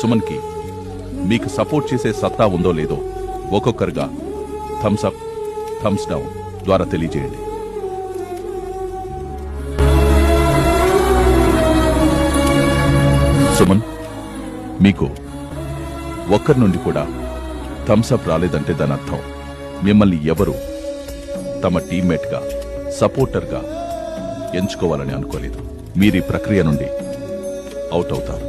సుమన్కి మీకు సపోర్ట్ చేసే సత్తా ఉందో లేదో ఒక్కొక్కరుగా థమ్స్ అప్, థమ్స్ డౌన్ ద్వారా తెలియజేయండి. సుమన్, మీకు ఒక్కరి నుండి కూడా థమ్స్ అప్ రాలేదంటే దాని అర్థం మిమ్మల్ని ఎవరు తమ టీమ్మేట్గా, సపోర్టర్గా ఎంచుకోవాలని అనుకోలేదు. మీరు ఈ ప్రక్రియ నుండి అవుట్ అవుతారు.